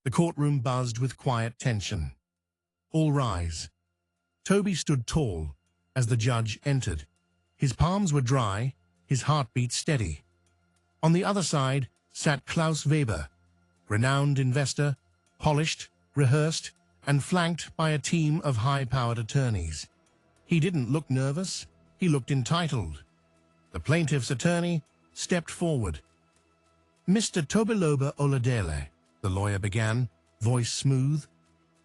The courtroom buzzed with quiet tension. All rise. Tobi stood tall as the judge entered. His palms were dry, his heartbeat steady. On the other side sat Klaus Weber, renowned investor, polished, rehearsed, and flanked by a team of high-powered attorneys. He didn't look nervous, he looked entitled. The plaintiff's attorney stepped forward. "Mr. Tobiloba Oladele," the lawyer began, voice smooth,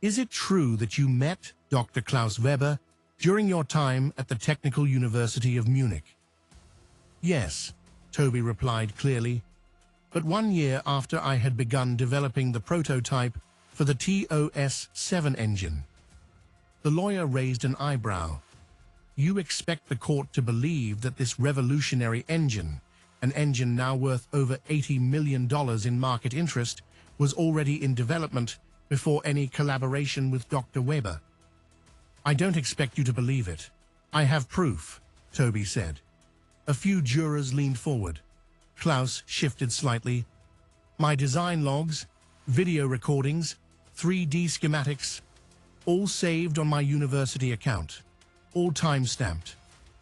"is it true that you met Dr. Klaus Weber during your time at the Technical University of Munich?" "Yes," Tobi replied clearly, "but 1 year after I had begun developing the prototype for the TOS-7 engine." The lawyer raised an eyebrow. "You expect the court to believe that this revolutionary engine, an engine now worth over $80 million in market interest, was already in development before any collaboration with Dr. Weber?" "I don't expect you to believe it. I have proof," Tobi said. A few jurors leaned forward. Klaus shifted slightly. "My design logs, video recordings, 3D schematics, all saved on my university account, all time-stamped,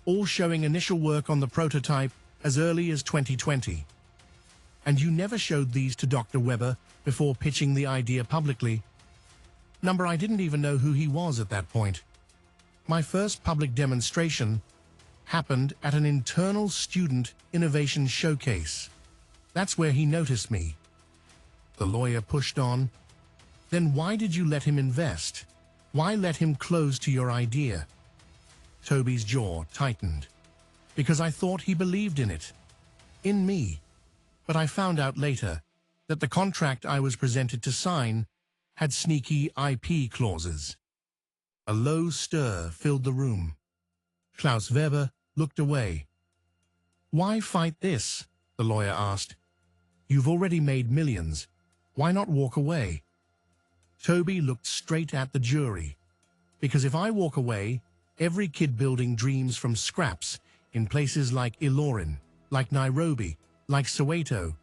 all showing initial work on the prototype as early as 2020. And you never showed these to Dr. Weber before pitching the idea publicly?" "Number, I didn't even know who he was at that point. My first public demonstration happened at an internal student innovation showcase. That's where he noticed me." The lawyer pushed on. "Then why did you let him invest? Why let him close to your idea?" Tobi's jaw tightened. "Because I thought he believed in it. In me. But I found out later that the contract I was presented to sign had sneaky IP clauses." A low stir filled the room. Klaus Weber looked away. "Why fight this?" the lawyer asked. "You've already made millions. Why not walk away?" Tobi looked straight at the jury. "Because if I walk away, every kid building dreams from scraps in places like Ilorin, like Nairobi, like Soweto.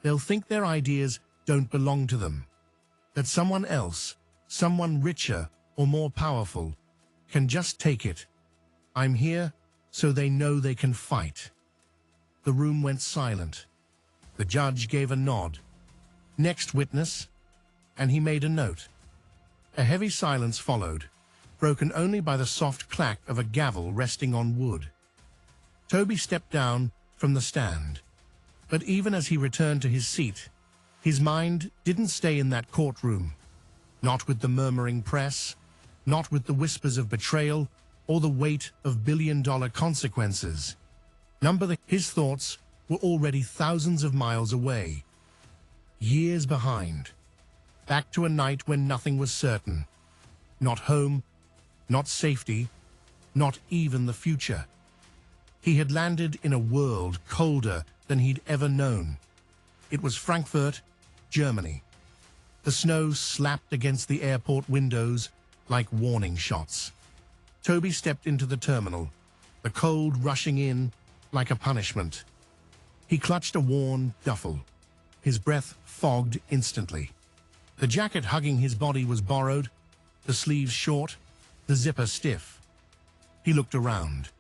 They'll think their ideas don't belong to them. That someone else, someone richer or more powerful, can just take it. I'm here so they know they can fight." The room went silent. The judge gave a nod. "Next witness," and he made a note. A heavy silence followed, broken only by the soft clack of a gavel resting on wood. Tobi stepped down from the stand. But even as he returned to his seat, his mind didn't stay in that courtroom. Not with the murmuring press, not with the whispers of betrayal or the weight of billion-dollar consequences. His thoughts were already thousands of miles away. Years behind. Back to a night when nothing was certain. Not home, not safety, not even the future. He had landed in a world colder than he'd ever known. It was Frankfurt, Germany. The snow slapped against the airport windows like warning shots. Tobi stepped into the terminal, the cold rushing in like a punishment. He clutched a worn duffel. His breath fogged instantly. The jacket hugging his body was borrowed, the sleeves short, the zipper stiff. He looked around.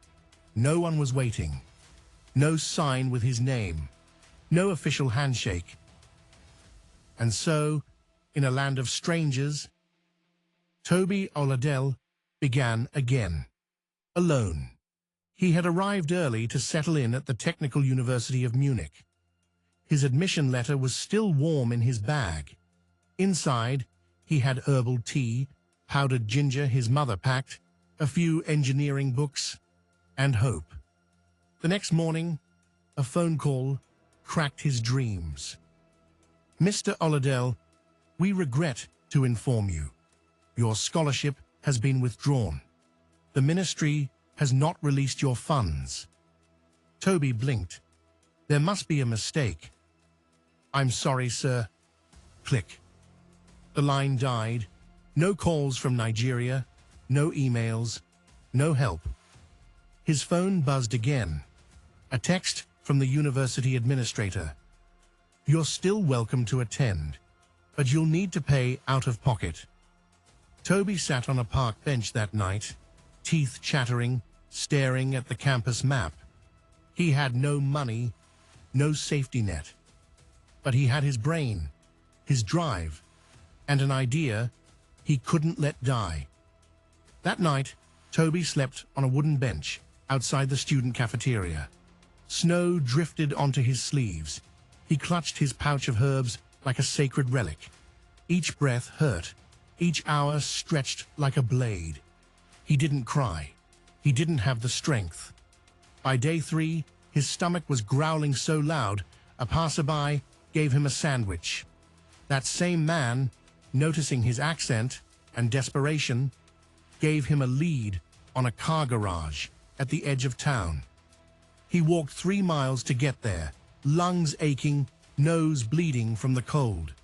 No one was waiting. No sign with his name. No official handshake. And so, in a land of strangers, Tobi Oladele began again. Alone. He had arrived early to settle in at the Technical University of Munich. His admission letter was still warm in his bag. Inside, he had herbal tea, powdered ginger his mother packed, a few engineering books, and hope. The next morning, a phone call cracked his dreams. "Mr. Oladele, we regret to inform you. Your scholarship has been withdrawn. The ministry has not released your funds." Tobi blinked. "There must be a mistake." "I'm sorry, sir." Click. The line died. No calls from Nigeria, no emails, no help. His phone buzzed again. A text from the university administrator. "You're still welcome to attend. but you'll need to pay out of pocket. Tobi sat on a park bench that night, teeth chattering, staring at the campus map. He had no money, no safety net. But he had his brain, his drive, and an idea he couldn't let die. That night, Tobi slept on a wooden bench outside the student cafeteria. Snow drifted onto his sleeves. He clutched his pouch of herbs like a sacred relic. Each breath hurt. Each hour stretched like a blade. He didn't cry. He didn't have the strength. By day 3, his stomach was growling so loud, a passerby gave him a sandwich. That same man, noticing his accent and desperation, gave him a lead on a car garage at the edge of town. He walked 3 miles to get there, lungs aching, nose bleeding from the cold.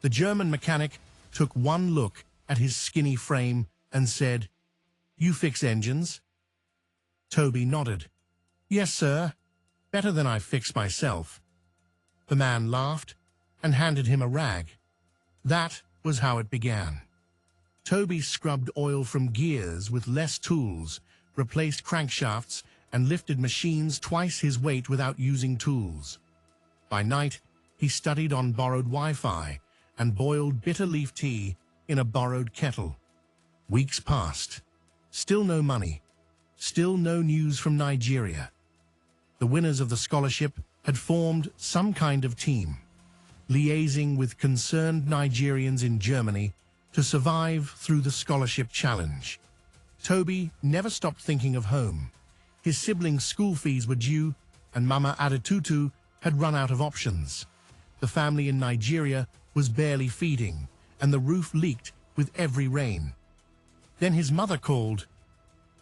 The German mechanic took one look at his skinny frame and said, "You fix engines?" Tobi nodded. "Yes, sir. Better than I fix myself." The man laughed and handed him a rag. That was how it began. Tobi scrubbed oil from gears with less tools, replaced crankshafts, and lifted machines twice his weight without using tools. By night, he studied on borrowed Wi-Fi and boiled bitter leaf tea in a borrowed kettle. Weeks passed. Still no money. Still no news from Nigeria. The winners of the scholarship had formed some kind of team, liaising with concerned Nigerians in Germany to survive through the scholarship challenge. Tobi never stopped thinking of home. His siblings' school fees were due, and Mama Adetutu had run out of options. The family in Nigeria was barely feeding, and the roof leaked with every rain. Then his mother called.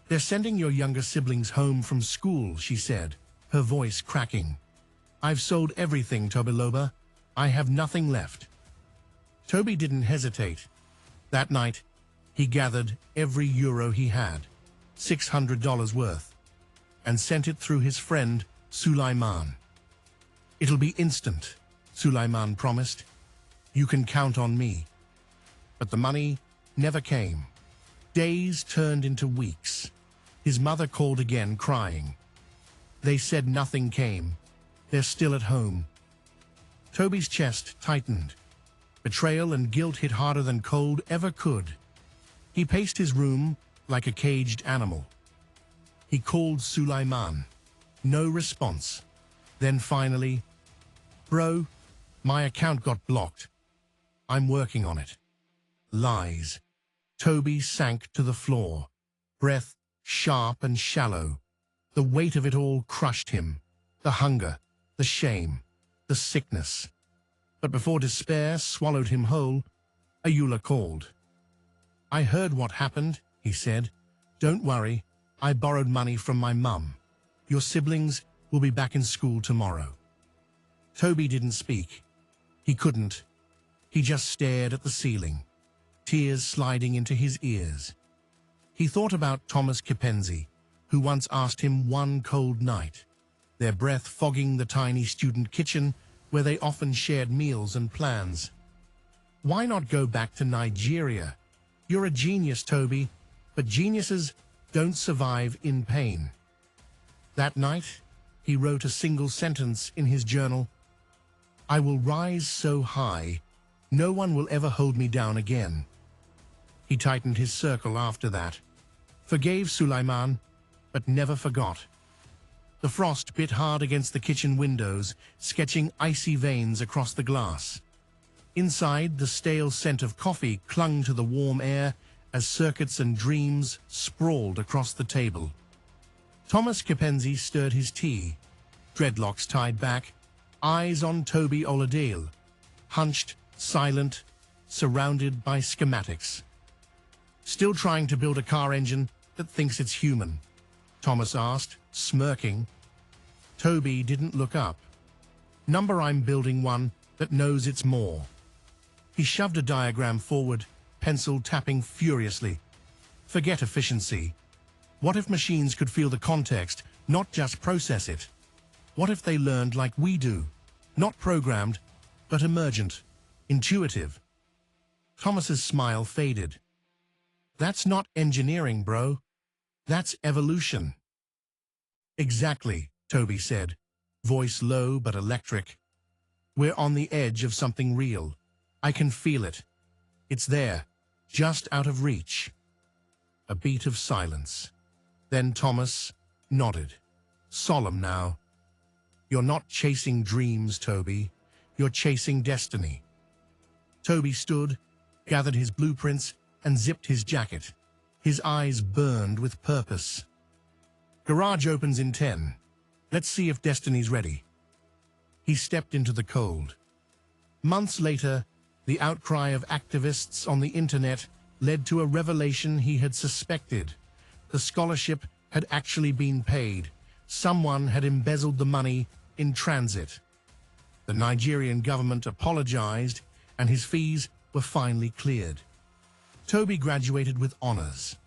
"They're sending your younger siblings home from school," she said, her voice cracking. "I've sold everything, Tobiloba. I have nothing left." Tobi didn't hesitate. That night, he gathered every euro he had, $600 worth, and sent it through his friend, Sulaiman. "It'll be instant," Sulaiman promised. "You can count on me." But the money never came. Days turned into weeks. His mother called again, crying. They said nothing came. They're still at home. Tobi's chest tightened. Betrayal and guilt hit harder than cold ever could. He paced his room like a caged animal. He called Sulaiman. No response. Then finally, "Bro, my account got blocked. I'm working on it." Lies. Tobi sank to the floor, breath sharp and shallow. The weight of it all crushed him. The hunger, the shame, the sickness. But before despair swallowed him whole, Ayula called. "I heard what happened," he said. "Don't worry, I borrowed money from my mum. Your siblings will be back in school tomorrow." Tobi didn't speak. He couldn't. He just stared at the ceiling, tears sliding into his ears. He thought about Thomas Kipenzi, who once asked him one cold night, their breath fogging the tiny student kitchen where they often shared meals and plans. "Why not go back to Nigeria? You're a genius, Tobi, but geniuses don't survive in pain." That night, he wrote a single sentence in his journal. "I will rise so high, no one will ever hold me down again." He tightened his circle after that, forgave Sulaiman, but never forgot. The frost bit hard against the kitchen windows, sketching icy veins across the glass. Inside, the stale scent of coffee clung to the warm air as circuits and dreams sprawled across the table. Thomas Kipenzi stirred his tea, dreadlocks tied back, eyes on Tobi Oladale, hunched, silent, surrounded by schematics. "Still trying to build a car engine that thinks it's human?" Thomas asked, smirking. Tobi didn't look up. "Number, I'm building one that knows it's more." He shoved a diagram forward, pencil tapping furiously. "Forget efficiency. What if machines could feel the context, not just process it? What if they learned like we do, not programmed, but emergent? intuitive. Thomas's smile faded. That's not engineering, bro. That's evolution. Exactly, Tobi said, voice low but electric. We're on the edge of something real. I can feel it. It's there, just out of reach. A beat of silence. Then Thomas nodded, solemn now. You're not chasing dreams, Tobi. You're chasing destiny. Tobi stood, gathered his blueprints, and zipped his jacket. His eyes burned with purpose. Garage opens in 10. Let's see if destiny's ready. He stepped into the cold. Months later, the outcry of activists on the internet led to a revelation he had suspected. The scholarship had actually been paid. Someone had embezzled the money in transit. The Nigerian government apologized, and his fees were finally cleared. Tobi graduated with honors.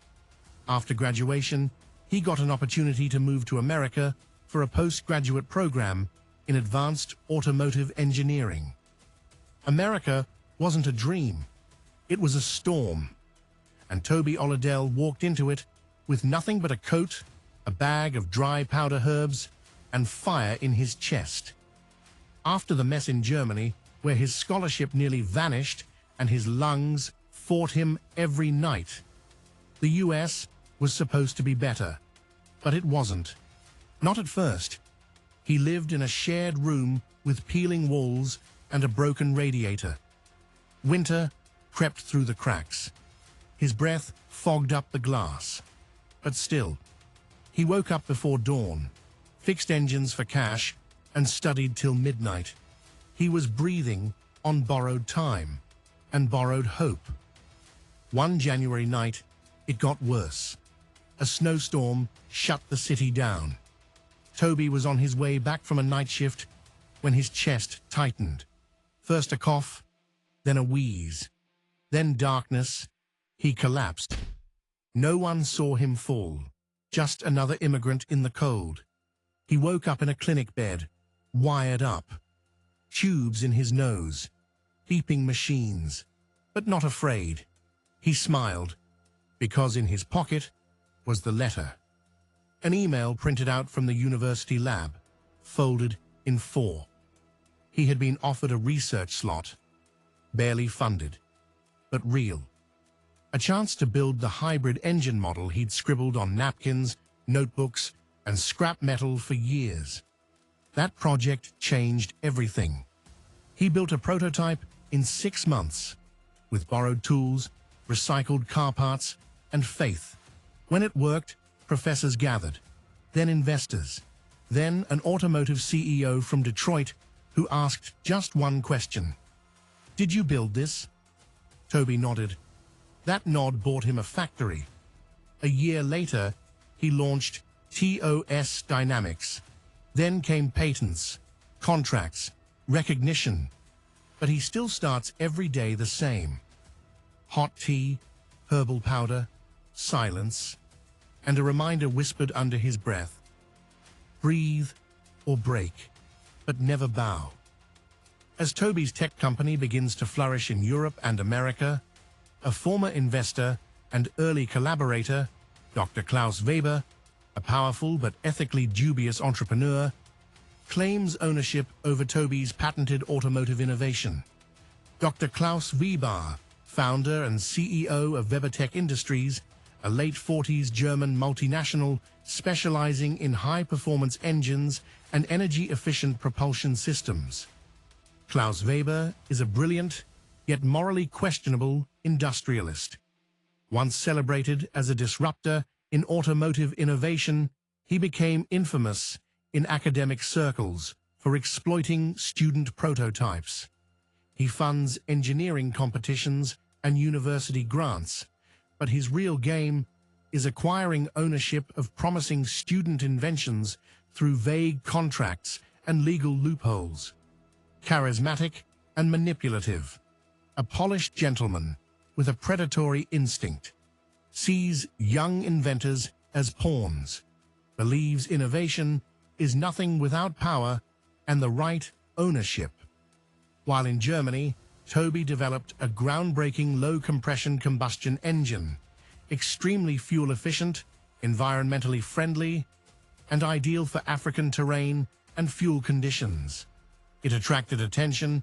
After graduation, he got an opportunity to move to America for a postgraduate program in advanced automotive engineering. America wasn't a dream. It was a storm. And Tobi Oladell walked into it with nothing but a coat, a bag of dry powder herbs, and fire in his chest. After the mess in Germany, where his scholarship nearly vanished and his lungs fought him every night, the US was supposed to be better, but it wasn't. Not at first. He lived in a shared room with peeling walls and a broken radiator. Winter crept through the cracks. His breath fogged up the glass. But still, he woke up before dawn, fixed engines for cash, and studied till midnight. He was breathing on borrowed time and borrowed hope. One January night, it got worse. A snowstorm shut the city down. Tobi was on his way back from a night shift when his chest tightened. First a cough, then a wheeze, then darkness. He collapsed. No one saw him fall, just another immigrant in the cold. He woke up in a clinic bed, wired up. Tubes in his nose, beeping machines, but not afraid. He smiled, because in his pocket was the letter. An email printed out from the university lab, folded in 4. He had been offered a research slot, barely funded, but real. A chance to build the hybrid engine model he'd scribbled on napkins, notebooks, and scrap metal for years. That project changed everything. He built a prototype in 6 months, with borrowed tools, recycled car parts, and faith. When it worked, professors gathered, then investors, then an automotive CEO from Detroit who asked just one question. Did you build this? Tobi nodded. That nod bought him a factory. A year later, he launched TOS Dynamics. Then came patents, contracts, recognition. But he still starts every day the same. Hot tea, herbal powder, silence, and a reminder whispered under his breath. Breathe or break, but never bow. As Tobi's tech company begins to flourish in Europe and America, a former investor and early collaborator, Dr. Klaus Weber, a powerful but ethically dubious entrepreneur, claims ownership over Tobi's patented automotive innovation. Dr. Klaus Weber, founder and CEO of Weber Tech Industries, a late 40s German multinational specializing in high-performance engines and energy-efficient propulsion systems. Klaus Weber is a brilliant, yet morally questionable industrialist. Once celebrated as a disruptor in automotive innovation, he became infamous in academic circles for exploiting student prototypes. He funds engineering competitions and university grants, but his real game is acquiring ownership of promising student inventions through vague contracts and legal loopholes. Charismatic and manipulative, a polished gentleman with a predatory instinct, sees young inventors as pawns, believes innovation is nothing without power and the right ownership. While in Germany, Tobi developed a groundbreaking low-compression combustion engine, extremely fuel-efficient, environmentally friendly, and ideal for African terrain and fuel conditions. It attracted attention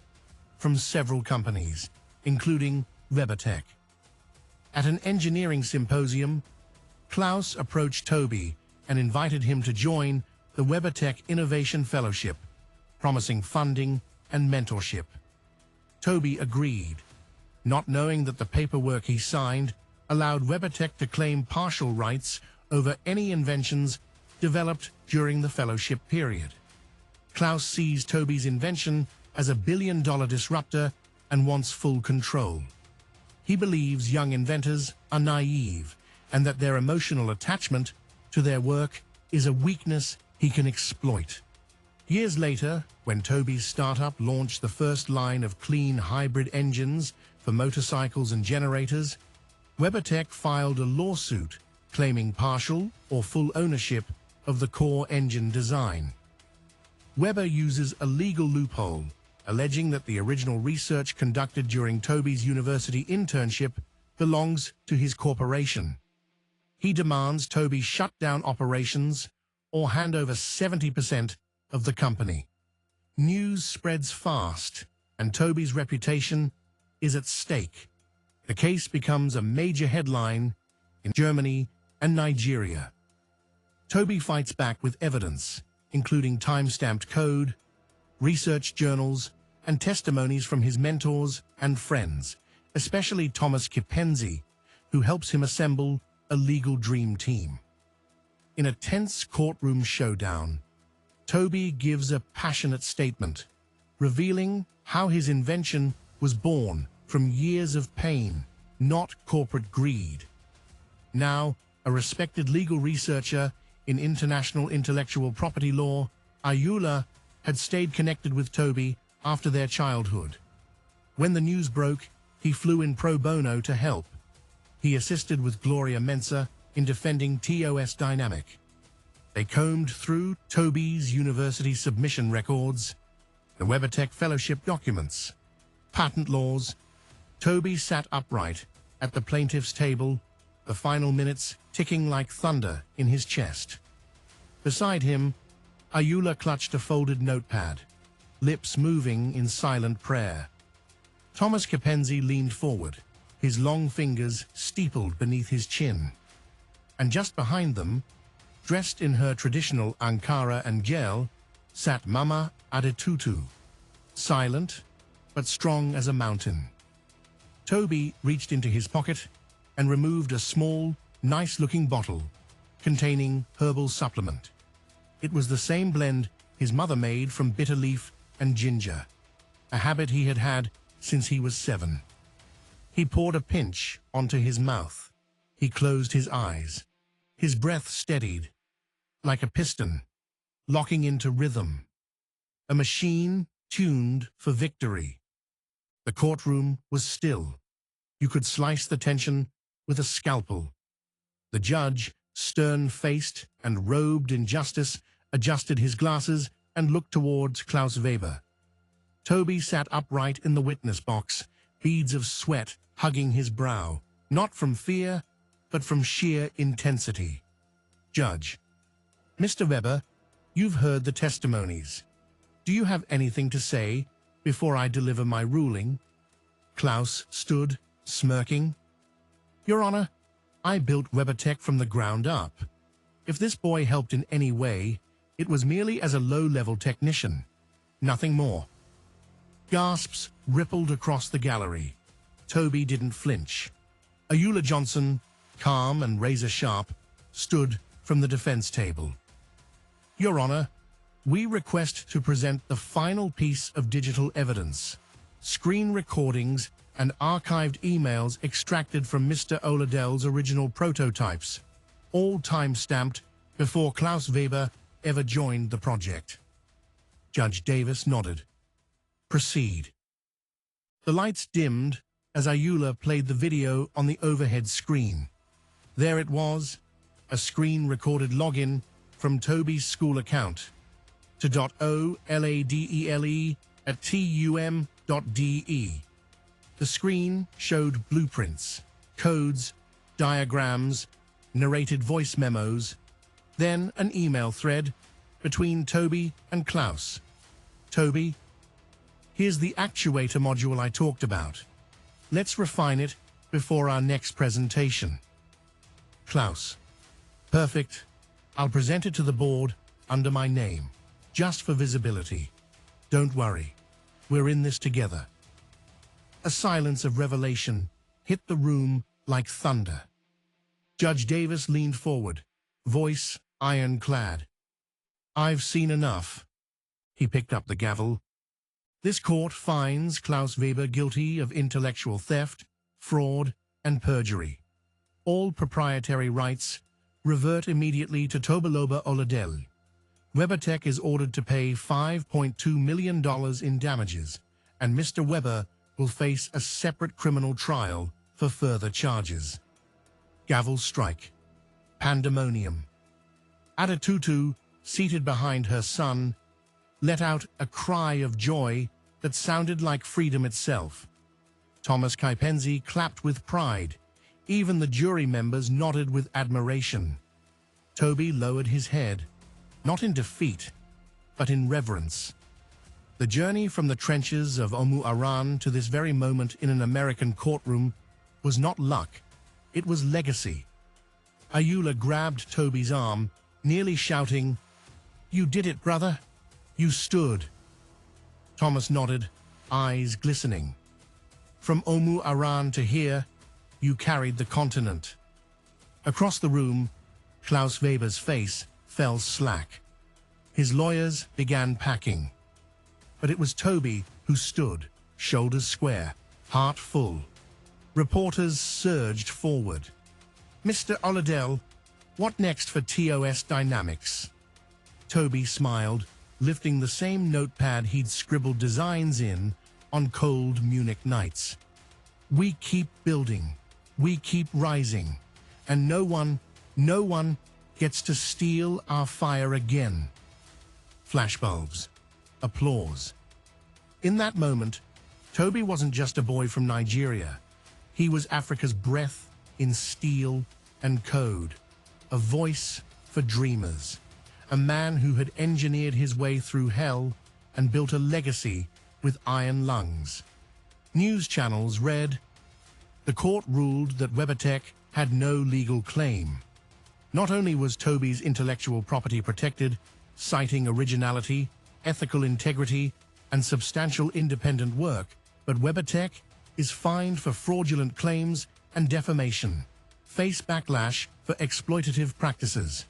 from several companies, including WeberTech. At an engineering symposium, Klaus approached Tobi and invited him to join the WeberTech Innovation Fellowship, promising funding and mentorship. Tobi agreed, not knowing that the paperwork he signed allowed WeberTech to claim partial rights over any inventions developed during the fellowship period. Klaus sees Tobi's invention as a billion-dollar disruptor and wants full control. He believes young inventors are naive and that their emotional attachment to their work is a weakness he can exploit. Years later, when Tobi's startup launched the first line of clean hybrid engines for motorcycles and generators, WeberTech filed a lawsuit claiming partial or full ownership of the core engine design. Weber uses a legal loophole, alleging that the original research conducted during Tobi's university internship belongs to his corporation. He demands Tobi shut down operations or hand over 70% of the company. News spreads fast, and Tobi's reputation is at stake. The case becomes a major headline in Germany and Nigeria. Tobi fights back with evidence, including time-stamped code, research journals, and testimonies from his mentors and friends, especially Thomas Kipenzi, who helps him assemble a legal dream team. In a tense courtroom showdown, Tobi gives a passionate statement, revealing how his invention was born from years of pain, not corporate greed. Now, a respected legal researcher in international intellectual property law, Ayula had stayed connected with Tobi after their childhood. When the news broke, he flew in pro bono to help. He assisted with Gloria Mensa in defending TOS Dynamic. They combed through Tobi's university submission records, the WeberTech Fellowship documents, patent laws. Tobi sat upright at the plaintiff's table, the final minutes ticking like thunder in his chest. Beside him, Ayula clutched a folded notepad, lips moving in silent prayer. Thomas Kipenzi leaned forward, his long fingers steepled beneath his chin. And just behind them, dressed in her traditional Ankara and gel, sat Mama Adetutu, silent but strong as a mountain. Tobi reached into his pocket and removed a small, nice-looking bottle containing herbal supplement. It was the same blend his mother made from bitter leaf and ginger, a habit he had had since he was 7. He poured a pinch onto his mouth. He closed his eyes. His breath steadied, like a piston, locking into rhythm. A machine tuned for victory. The courtroom was still. You could slice the tension with a scalpel. The judge, stern-faced and robed in justice, adjusted his glasses and looked towards Klaus Weber. Tobi sat upright in the witness box, beads of sweat hugging his brow, not from fear, but from sheer intensity. Judge: Mr. Weber, you've heard the testimonies. Do you have anything to say before I deliver my ruling? Klaus stood, smirking. Your Honor, I built WeberTech from the ground up. If this boy helped in any way, it was merely as a low-level technician. Nothing more. Gasps rippled across the gallery. Tobi didn't flinch. Ayula Johnson, calm and razor-sharp, stood from the defense table. Your Honor, we request to present the final piece of digital evidence, screen recordings and archived emails extracted from Mr. Oladel's original prototypes, all time-stamped before Klaus Weber ever joined the project. Judge Davis nodded. Proceed. The lights dimmed as Ayula played the video on the overhead screen. There it was, a screen-recorded login from Tobi's school account to .oladele@tum.de. The screen showed blueprints, codes, diagrams, narrated voice memos, then an email thread between Tobi and Klaus. Tobi, here's the actuator module I talked about. Let's refine it before our next presentation. Klaus, perfect. I'll present it to the board under my name, just for visibility. Don't worry, we're in this together. A silence of revelation hit the room like thunder. Judge Davis leaned forward, voice ironclad. I've seen enough. He picked up the gavel. This court finds Klaus Weber guilty of intellectual theft, fraud, and perjury. All proprietary rights revert immediately to Tobiloba Oladel. WeberTech is ordered to pay $5.2 million in damages, and Mr. Weber will face a separate criminal trial for further charges. Gavel strike. Pandemonium. Adatutu, seated behind her son, let out a cry of joy that sounded like freedom itself. Thomas Kaipenzi clapped with pride. Even the jury members nodded with admiration. Tobi lowered his head, not in defeat, but in reverence. The journey from the trenches of Omu Aran to this very moment in an American courtroom was not luck, it was legacy. Ayula grabbed Tobi's arm, nearly shouting, "You did it, brother. You stood." Thomas nodded, eyes glistening. From Omu Aran to here, you carried the continent. Across the room, Klaus Weber's face fell slack. His lawyers began packing. But it was Tobi who stood, shoulders square, heart full. Reporters surged forward. "Mr. Oladel, what next for TOS Dynamics?" Tobi smiled, lifting the same notepad he'd scribbled designs in on cold Munich nights. "We keep building, we keep rising, and no one gets to steal our fire again." Flashbulbs. Applause. In that moment, Tobi wasn't just a boy from Nigeria. He was Africa's breath in steel and code, a voice for dreamers, a man who had engineered his way through hell and built a legacy with iron lungs. News channels read, "The court ruled that WeberTech had no legal claim." Not only was Tobi's intellectual property protected, citing originality, ethical integrity, and substantial independent work, but WeberTech is fined for fraudulent claims and defamation, face backlash for exploitative practices.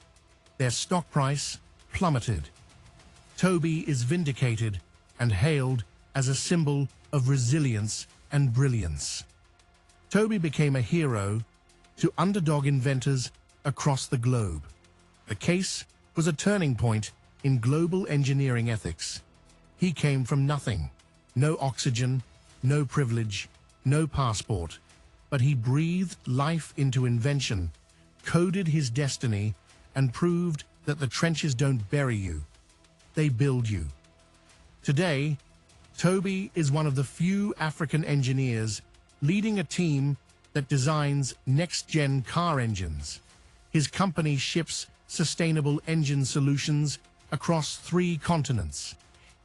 Their stock price plummeted. Tobi is vindicated and hailed as a symbol of resilience and brilliance. Tobi became a hero to Underdog inventors across the globe. The case was a turning point in global engineering ethics. He came from nothing, no oxygen, no privilege, no passport, but he breathed life into invention, coded his destiny, and proved that the trenches don't bury you, they build you. Today, Tobi is one of the few African engineers leading a team that designs next-gen car engines. His company ships sustainable engine solutions across 3 continents.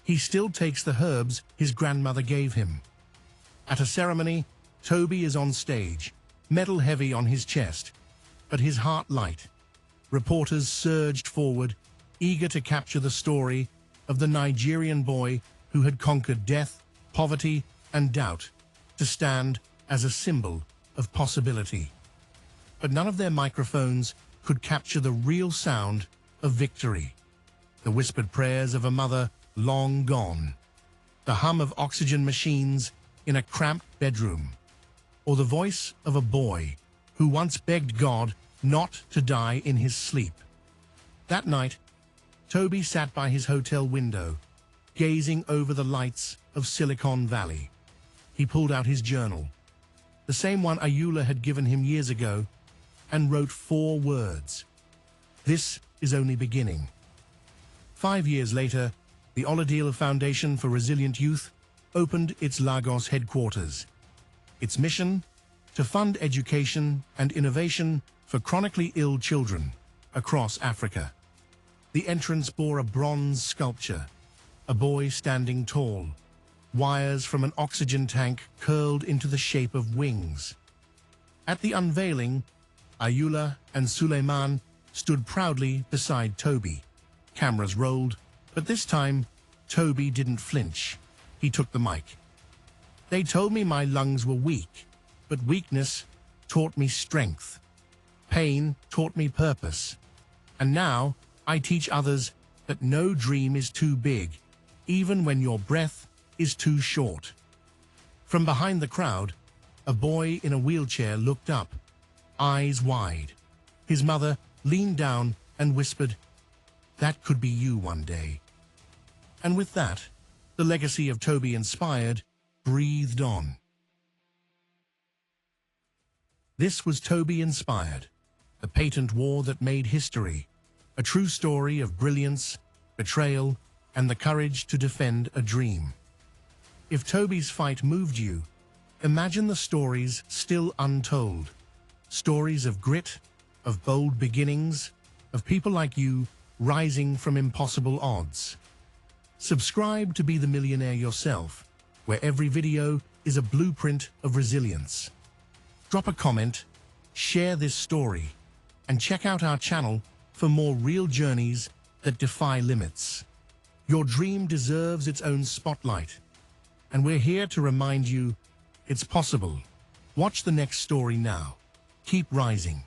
He still takes the herbs his grandmother gave him. At a ceremony, Tobi is on stage, medal heavy on his chest, but his heart light. Reporters surged forward, eager to capture the story of the Nigerian boy who had conquered death, poverty, and doubt, to stand as a symbol of possibility. But none of their microphones could capture the real sound of victory. The whispered prayers of a mother long gone, the hum of oxygen machines in a cramped bedroom, or the voice of a boy who once begged God not to die in his sleep. That night, Tobi sat by his hotel window, gazing over the lights of Silicon Valley. He pulled out his journal, the same one Ayula had given him years ago, and wrote 4 words. "This is only beginning." 5 years later, the Oladil Foundation for Resilient Youth opened its Lagos headquarters. Its mission? To fund education and innovation for chronically ill children across Africa. The entrance bore a bronze sculpture, a boy standing tall, wires from an oxygen tank curled into the shape of wings. At the unveiling, Ayula and Suleiman stood proudly beside Tobi. Cameras rolled, but this time, Tobi didn't flinch. He took the mic. They told me my lungs were weak, but weakness taught me strength. Pain taught me purpose. And now, I teach others that no dream is too big, even when your breath is too short. From behind the crowd, a boy in a wheelchair looked up, eyes wide. His mother leaned down and whispered, "That could be you one day." And with that, the legacy of Tobi Inspired breathed on. This was Tobi Inspired, the patent war that made history, a true story of brilliance, betrayal, and the courage to defend a dream. If Tobi's fight moved you, imagine the stories still untold. Stories of grit, of bold beginnings, of people like you rising from impossible odds. Subscribe to be the millionaire yourself, where every video is a blueprint of resilience. Drop a comment, share this story, and check out our channel for more real journeys that defy limits. Your dream deserves its own spotlight, and we're here to remind you it's possible. Watch the next story now. Keep rising.